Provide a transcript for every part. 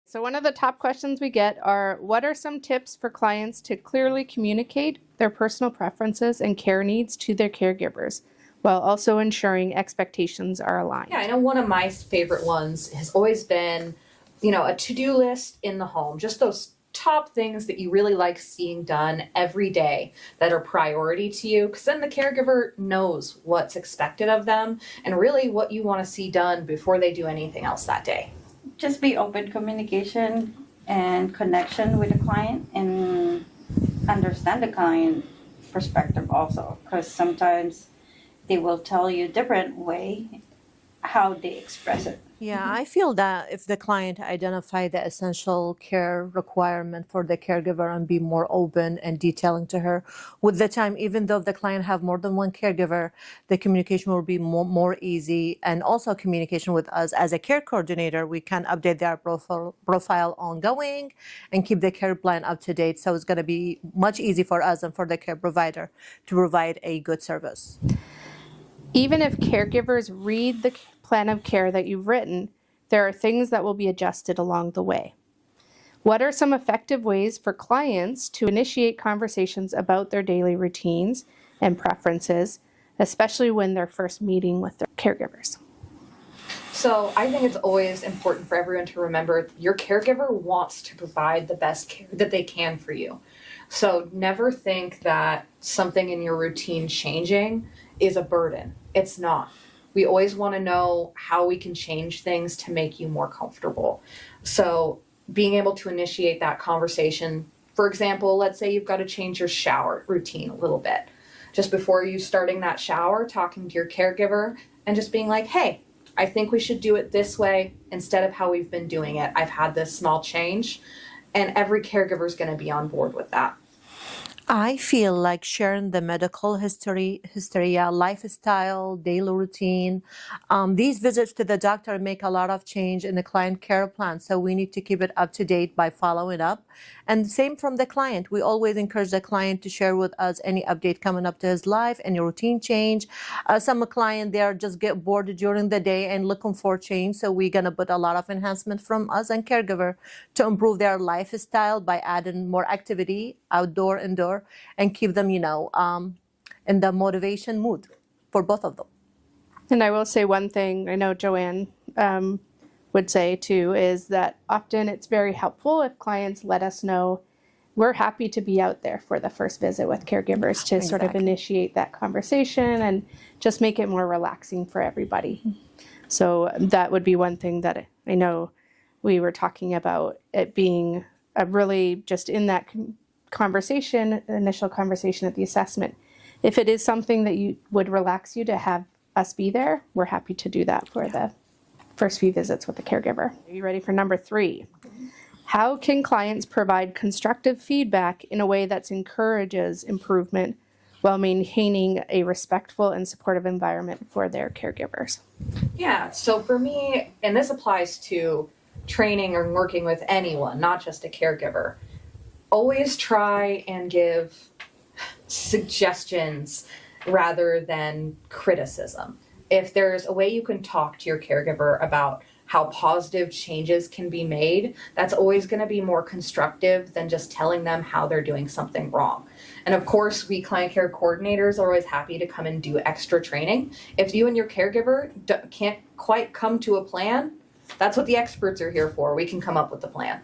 So one of the top questions we get are, what are some tips for clients to clearly communicate their personal preferences and care needs to their caregivers, while also ensuring expectations are aligned? Yeah, I know one of my favorite ones has always been, a to-do list in the home, just those top things that you really like seeing done every day that are priority to you, because then the caregiver knows what's expected of them and really what you want to see done before they do anything else that day. Just be open communication and connection with the client and understand the client perspective also, because sometimes they will tell you a different way how they express it. Yeah, I feel that if the client identify the essential care requirement for the caregiver and be more open and detailing to her with the time, even though the client have more than one caregiver, the communication will be more easy. And also communication with us as a care coordinator, we can update their profile ongoing and keep the care plan up to date. So it's going to be much easier for us and for the care provider to provide a good service. Even if caregivers read the plan of care that you've written, there are things that will be adjusted along the way. What are some effective ways for clients to initiate conversations about their daily routines and preferences, especially when they're first meeting with their caregivers? So I think it's always important for everyone to remember your caregiver wants to provide the best care that they can for you. So never think that something in your routine changing is a burden. It's not. We always want to know how we can change things to make you more comfortable. So being able to initiate that conversation, for example, let's say you've got to change your shower routine a little bit. Just before you starting that shower, talking to your caregiver and just being like, hey, I think we should do it this way instead of how we've been doing it. I've had this small change, and every caregiver is going to be on board with that. I feel like sharing the medical history, lifestyle, daily routine. These visits to the doctor make a lot of change in the client care plan, so we need to keep it up to date by following up. And same from the client. We always encourage the client to share with us any update coming up to his life, any routine change. Some client there just get bored during the day and looking for change, so we're gonna put a lot of enhancement from us and caregiver to improve their lifestyle by adding more activity, outdoor, indoor, and keep them, in the motivation mood for both of them. And I will say one thing I know Joanne would say too, is that often it's very helpful if clients let us know we're happy to be out there for the first visit with caregivers to sort of initiate that conversation and just make it more relaxing for everybody. So that would be one thing that I know we were talking about, it being a really just in that conversation, initial conversation at the assessment. If it is something that would relax you to have us be there, we're happy to do that for the first few visits with the caregiver. Are you ready for number 3? How can clients provide constructive feedback in a way that encourages improvement while maintaining a respectful and supportive environment for their caregivers? Yeah, so for me, and this applies to training or working with anyone, not just a caregiver, always try and give suggestions rather than criticism. If there's a way you can talk to your caregiver about how positive changes can be made, that's always going to be more constructive than just telling them how they're doing something wrong. And of course, we client care coordinators are always happy to come and do extra training. If you and your caregiver can't quite come to a plan, that's what the experts are here for. We can come up with the plan.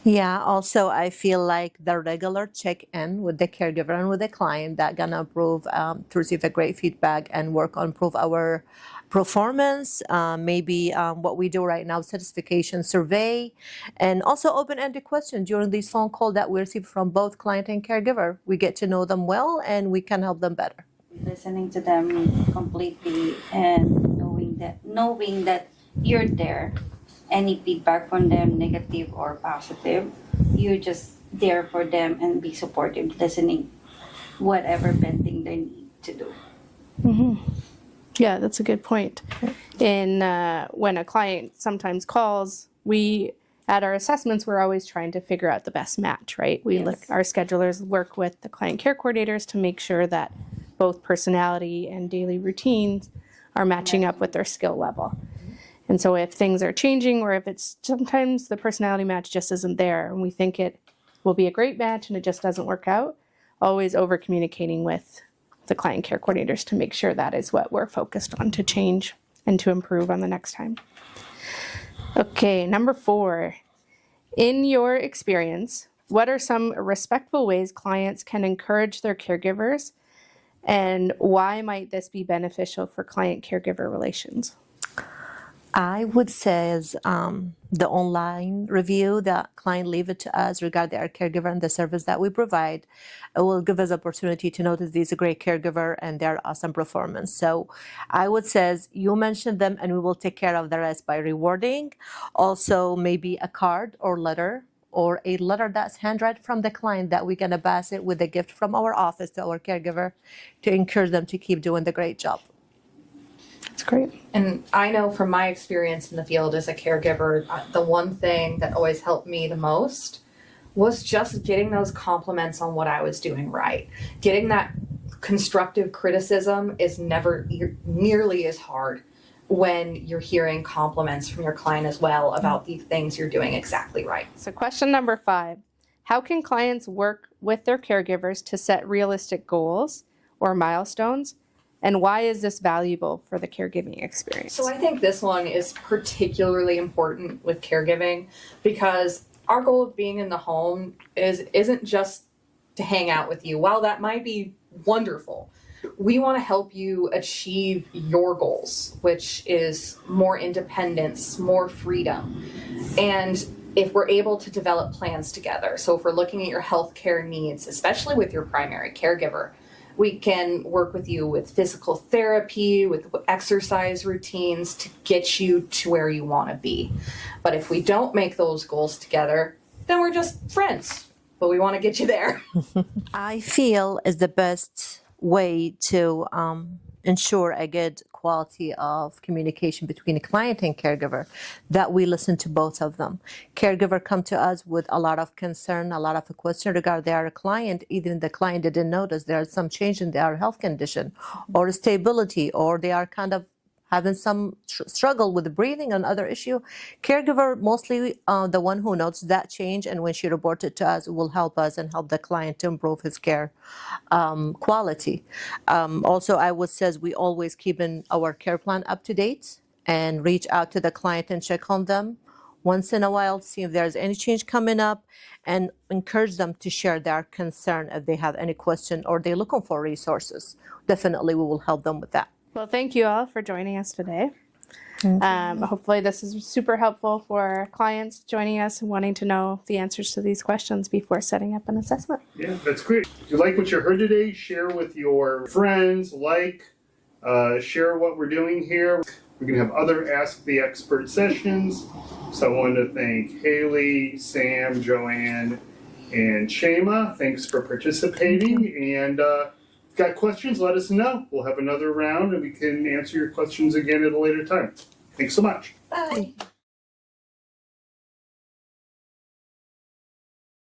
Yeah, also I feel like the regular check-in with the caregiver and with the client that gonna improve to receive a great feedback and work on improve our performance, maybe what we do right now, satisfaction survey, and also open-ended questions during these phone calls that we receive from both client and caregiver. We get to know them well and we can help them better. Listening to them completely and knowing that you're there. Any feedback from them, negative or positive, you're just there for them and be supportive, listening, whatever venting they need to do. Mm-hmm. Yeah, that's a good point. And when a client sometimes calls, at our assessments, we're always trying to figure out the best match, right? Our schedulers work with the client care coordinators to make sure that both personality and daily routines are matching up with their skill level. And so if things are changing, or if it's sometimes the personality match just isn't there and we think it will be a great match and it just doesn't work out, always over communicating with the client care coordinators to make sure that is what we're focused on to change and to improve on the next time. Okay, number 4. In your experience, what are some respectful ways clients can encourage their caregivers, and why might this be beneficial for client-caregiver relations? I would say is the online review that client leave it to us regarding our caregiver and the service that we provide. It will give us opportunity to notice these a great caregiver and their awesome performance. So I would say you mention them and we will take care of the rest by rewarding. Also maybe a card or letter, or a letter that's handwritten from the client that we're gonna pass it with a gift from our office to our caregiver to encourage them to keep doing the great job. That's great. And I know from my experience in the field as a caregiver, the one thing that always helped me the most was just getting those compliments on what I was doing right. Getting that constructive criticism is never nearly as hard when you're hearing compliments from your client as well about the things you're doing exactly right. So question number 5, how can clients work with their caregivers to set realistic goals or milestones? And why is this valuable for the caregiving experience? So I think this one is particularly important with caregiving because our goal of being in the home isn't just to hang out with you. While that might be wonderful, we want to help you achieve your goals, which is more independence, more freedom. And if we're able to develop plans together, so if we're looking at your healthcare needs, especially with your primary caregiver, we can work with you with physical therapy, with exercise routines to get you to where you want to be. But if we don't make those goals together, then we're just friends, but we want to get you there. I feel is the best way to ensure a good quality of communication between a client and caregiver, that we listen to both of them. Caregiver come to us with a lot of concern, a lot of question regarding their client. Even the client didn't notice there's some change in their health condition or stability, or they are kind of having some struggle with the breathing and other issue. Caregiver mostly the one who notes that change, and when she reports it to us, it will help us and help the client to improve his care quality. Also, I would say we always keeping our care plan up to date and reach out to the client and check on them once in a while, see if there's any change coming up, and encourage them to share their concern if they have any question or they're looking for resources. Definitely, we will help them with that. Well, thank you all for joining us today. Hopefully this is super helpful for clients joining us and wanting to know the answers to these questions before setting up an assessment. Yeah, that's great. If you like what you heard today, share with your friends, share what we're doing here. We're going to have other Ask the Expert sessions. So I want to thank Haley, Sam, Joanne, and Chema. Thanks for participating. And got questions, let us know. We'll have another round and we can answer your questions again at a later time. Thanks so much. Bye.